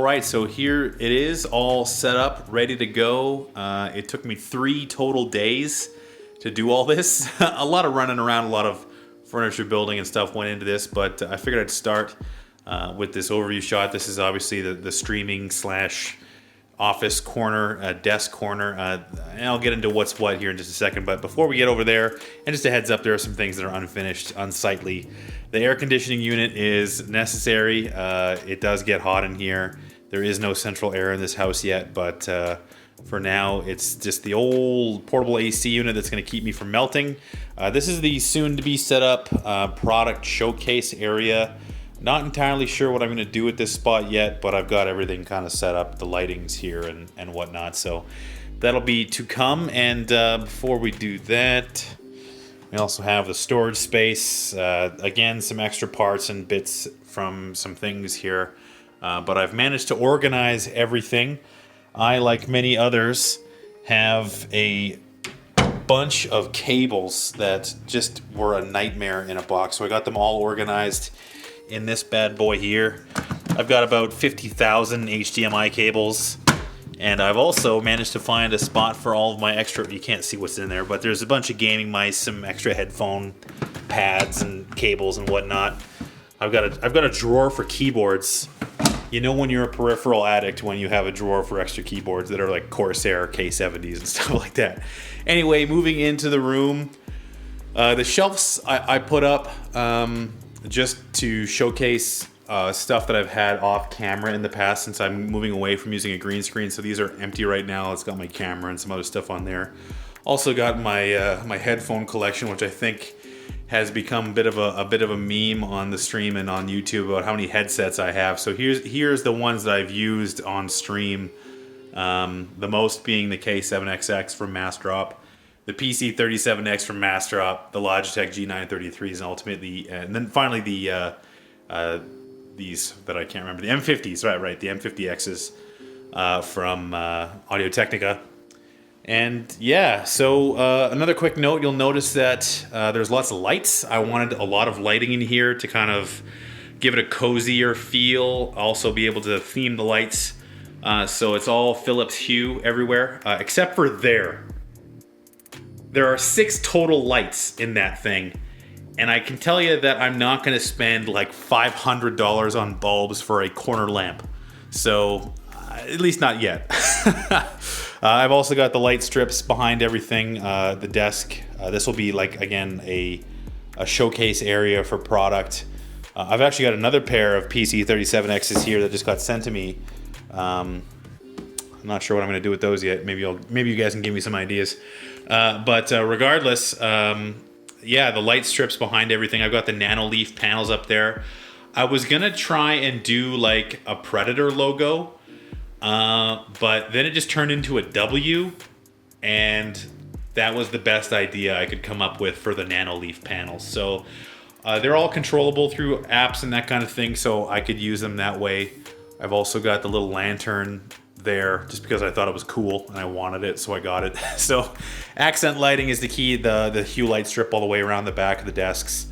right, so here it is, all set up, ready to go. It took me 3 total days to do all this. A lot of running around, a lot of furniture building and stuff went into this, but I figured I'd start with this overview shot. This is obviously the streaming slash office corner, desk corner, and I'll get into what's what here in just a second. But before we get over there, and just a heads up, there are some things that are unfinished, unsightly. The air conditioning unit is necessary. It does get hot in here. There is no central air in this house yet, but for now, it's just the old portable AC unit that's going to keep me from melting. This is the soon-to-be set up product showcase area. Not entirely sure what I'm going to do at this spot yet, but I've got everything kind of set up, the lightings here and whatnot, so that'll be to come. And before we do that, we also have the storage space. Again, some extra parts and bits from some things here, but I've managed to organize everything. I, like many others, have a bunch of cables that just were a nightmare in a box, so I got them all organized in this bad boy here. I've got about 50,000 HDMI cables, and I've also managed to find a spot for all of my extra, you can't see what's in there, but there's a bunch of gaming mice, some extra headphone pads and cables and whatnot. I've got a drawer for keyboards. You know when you're a peripheral addict when you have a drawer for extra keyboards that are like Corsair K70s and stuff like that. Anyway, moving into the room, the shelves I put up just to showcase stuff that I've had off camera in the past, since I'm moving away from using a green screen. So these are empty right now. It's got my camera and some other stuff on there. Also got my my headphone collection, which I think has become a bit of a meme on the stream and on YouTube about how many headsets I have. So here's the ones that I've used on stream. The most being the K7XX from Massdrop, the PC37X from Massdrop, the Logitech G933s, and ultimately, and then finally the these that I can't remember, the M50s, right, the M50Xs from Audio-Technica. And yeah, so another quick note, you'll notice that there's lots of lights. I wanted a lot of lighting in here to kind of give it a cozier feel, also be able to theme the lights. So it's all Philips Hue everywhere, except for there. There are 6 total lights in that thing, and I can tell you that I'm not going to spend like $500 on bulbs for a corner lamp. So, at least not yet. I've also got the light strips behind everything, the desk. This will be like, again, a showcase area for product. I've actually got another pair of PC37Xs here that just got sent to me. I'm not sure what I'm going to do with those yet. Maybe you guys can give me some ideas. But regardless, yeah, the light strips behind everything. I've got the Nanoleaf panels up there. I was going to try and do like a Predator logo, but then it just turned into a W, and that was the best idea I could come up with for the Nanoleaf panels. So they're all controllable through apps and that kind of thing, so I could use them that way. I've also got the little lantern there just because I thought it was cool and I wanted it, so I got it. So accent lighting is the key, the Hue light strip all the way around the back of the desks.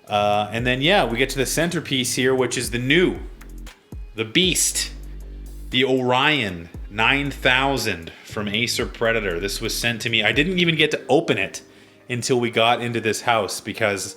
And then yeah, we get to the centerpiece here, which is the beast, the Orion 9000 from Acer Predator. This was sent to me. I didn't even get to open it until we got into this house because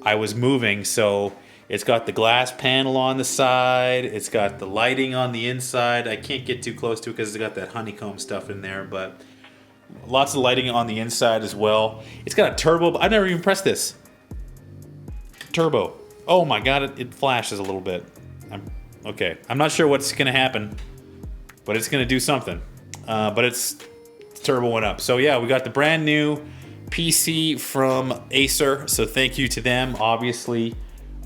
I was moving. So it's got the glass panel on the side. It's got the lighting on the inside. I can't get too close to it because it's got that honeycomb stuff in there, but lots of lighting on the inside as well. It's got a turbo. I've never even pressed this. Turbo. Oh my god, it flashes a little bit. Okay, I'm not sure what's going to happen, but it's going to do something. But it's turboing up. So yeah, we got the brand new PC from Acer. So thank you to them, obviously.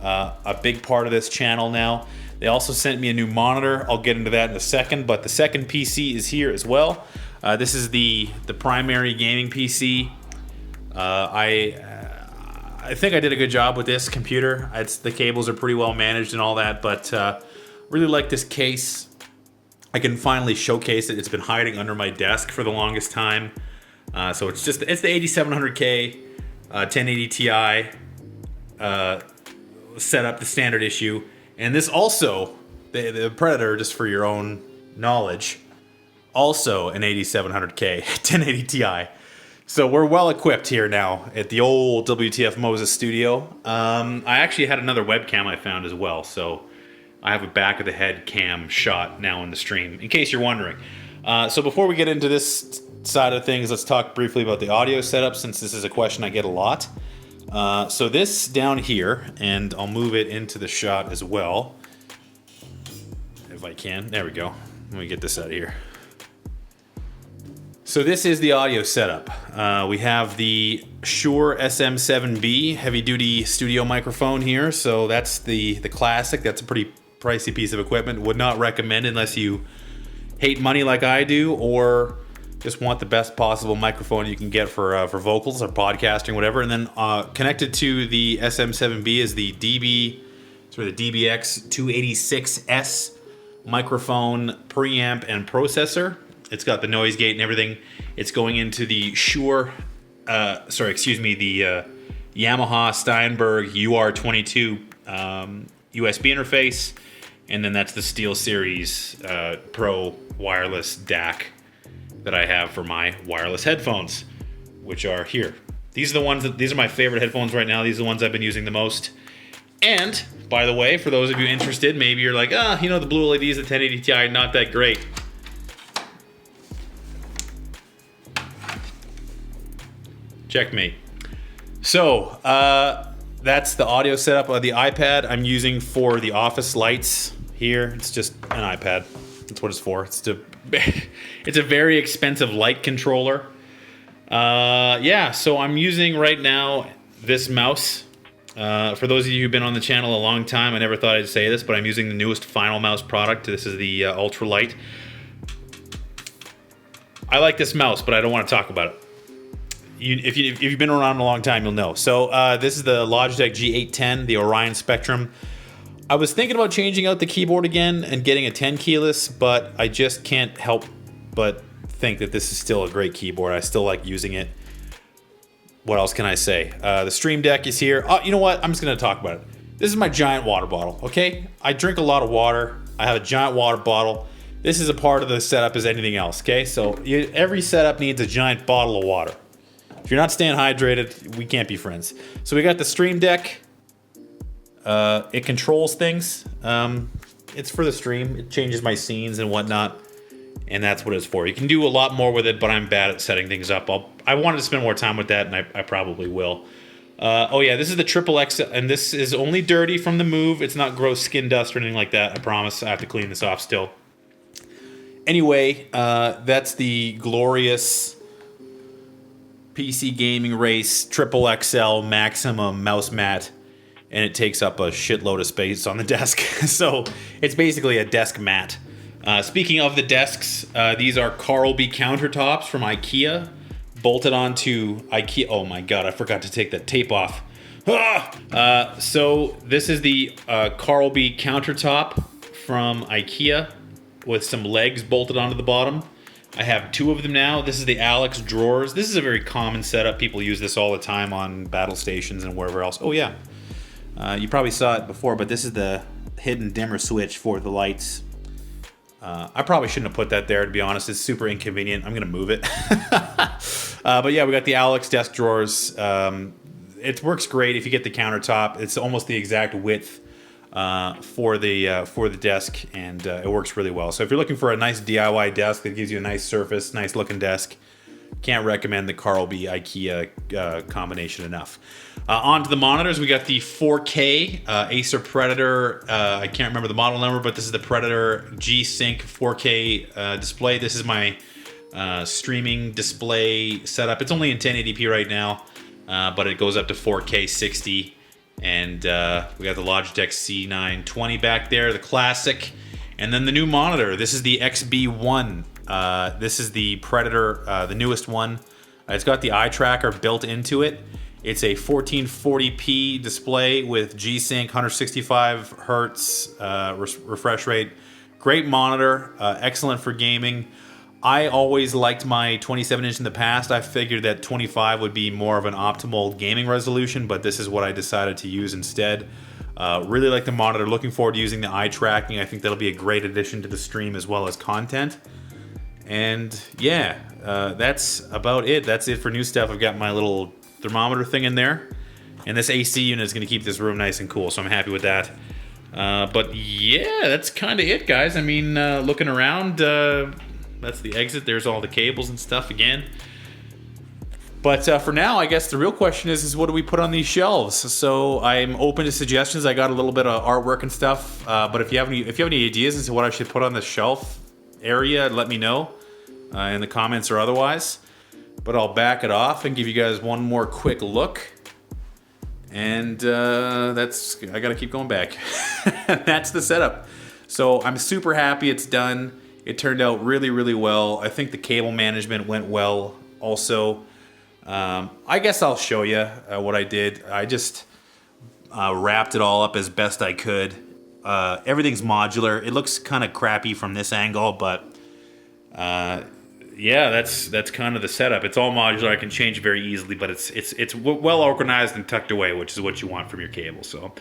A big part of this channel now. They also sent me a new monitor. I'll get into that in a second, but the second PC is here as well. This is the primary gaming PC. I think I did a good job with this computer. The cables are pretty well managed and all that, but really like this case. I can finally showcase it. It's been hiding under my desk for the longest time. So it's the 8700K 1080 Ti set up, the standard issue. And this also the Predator, just for your own knowledge, also an 8700K 1080 Ti. So we're well equipped here now at the old WTF Moses studio. I actually had another webcam I found as well, so I have a back of the head cam shot now in the stream, in case you're wondering. So before we get into this side of things, let's talk briefly about the audio setup, since this is a question I get a lot. So this down here, and I'll move it into the shot as well, if I can. There we go. Let me get this out of here. So this is the audio setup. We have the Shure SM7B heavy-duty studio microphone here. So that's the classic. That's a pretty pricey piece of equipment. Would not recommend unless you hate money like I do, or just want the best possible microphone you can get for vocals or podcasting, whatever. And then connected to the SM7B is the DBX 286S microphone preamp and processor. It's got the noise gate and everything. It's going into the the Yamaha Steinberg UR22 USB interface, and then that's the SteelSeries Pro wireless DAC that I have for my wireless headphones, which are here. These are my favorite headphones right now. These are the ones I've been using the most. And by the way, for those of you interested, maybe you're like, the blue LEDs, the 1080 Ti, not that great. Checkmate. So, that's the audio setup of the iPad I'm using for the office lights here. It's just an iPad. That's what it's for. It's a very expensive light controller. So I'm using right now this mouse. For those of you who've been on the channel a long time, I never thought I'd say this, but I'm using the newest Final Mouse product. This is the Ultralight. I like this mouse, but I don't want to talk about it. If you've been around a long time, you'll know. So this is the Logitech G810, the Orion Spectrum. I was thinking about changing out the keyboard again and getting a 10 keyless, but I just can't help but think that this is still a great keyboard. I still like using it. What else can I say? The Stream Deck is here. Oh, you know what? I'm just going to talk about it. This is my giant water bottle, okay? I drink a lot of water. I have a giant water bottle. This is a part of the setup as anything else, okay? So every setup needs a giant bottle of water. If you're not staying hydrated, we can't be friends. So we got the Stream Deck. It controls things. It's for the stream. It changes my scenes and whatnot. And that's what it's for. You can do a lot more with it, but I'm bad at setting things up. I wanted to spend more time with that, and I probably will. This is the XXX, and this is only dirty from the move. It's not gross skin dust or anything like that. I promise. I have to clean this off still. Anyway, that's the glorious PC Gaming Race XXXL Maximum mouse mat, and it takes up a shitload of space on the desk. So it's basically a desk mat. Speaking of the desks, these are Carlby countertops from IKEA, bolted onto IKEA. Oh my god, I forgot to take that tape off. So this is the Carlby countertop from IKEA with some legs bolted onto the bottom. I have two of them now. This is the Alex drawers. This is a very common setup. People use this all the time on battle stations and wherever else. Oh yeah, you probably saw it before, but this is the hidden dimmer switch for the lights. I probably shouldn't have put that there, to be honest. It's super inconvenient. I'm going to move it. But yeah, we got the Alex desk drawers. It works great if you get the countertop. It's almost the exact width for the desk, and it works really well. So if you're looking for a nice DIY desk that gives you a nice surface, nice looking desk, can't recommend the Carlby IKEA combination enough. On to the monitors, we got the 4K Acer Predator. I can't remember the model number, but this is the Predator G-Sync 4K display. This is my streaming display setup. It's only in 1080p right now, but it goes up to 4K 60. And we got the Logitech C920 back there, the classic. And then the new monitor. This is the XB1. This is the Predator, the newest one. It's got the eye tracker built into it. It's a 1440p display with G-Sync, 165 hertz refresh rate. Great monitor, excellent for gaming. I always liked my 27-inch in the past. I figured that 25 would be more of an optimal gaming resolution, but this is what I decided to use instead. Really like the monitor. Looking forward to using the eye tracking. I think that'll be a great addition to the stream as well as content. And yeah, that's about it. That's it for new stuff. I've got my little thermometer thing in there. And this AC unit is going to keep this room nice and cool, so I'm happy with that. But yeah, that's kind of it, guys. I mean, looking around, that's the exit. There's all the cables and stuff again. But for now, I guess the real question is what do we put on these shelves? So I'm open to suggestions. I got a little bit of artwork and stuff. But if you have any ideas as to what I should put on the shelf area, let me know in the comments or otherwise. But I'll back it off and give you guys one more quick look. And I gotta keep going back. That's the setup. So I'm super happy it's done. It turned out really, really well. I think the cable management went well also. I guess I'll show you what I did. I just wrapped it all up as best I could. Everything's modular. It looks kind of crappy from this angle, but yeah, that's kind of the setup. It's all modular. I can change it very easily, but it's well organized and tucked away, which is what you want from your cable. So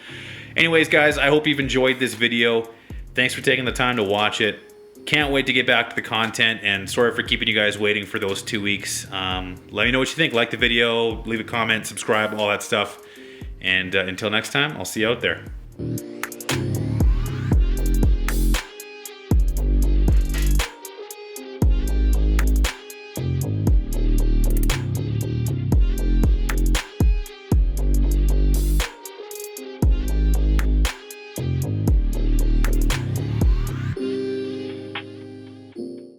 anyways, guys, I hope you've enjoyed this video. Thanks for taking the time to watch it. Can't wait to get back to the content, and sorry for keeping you guys waiting for those 2 weeks. Let me know what you think. Like the video, leave a comment, subscribe, all that stuff. And until next time, I'll see you out there.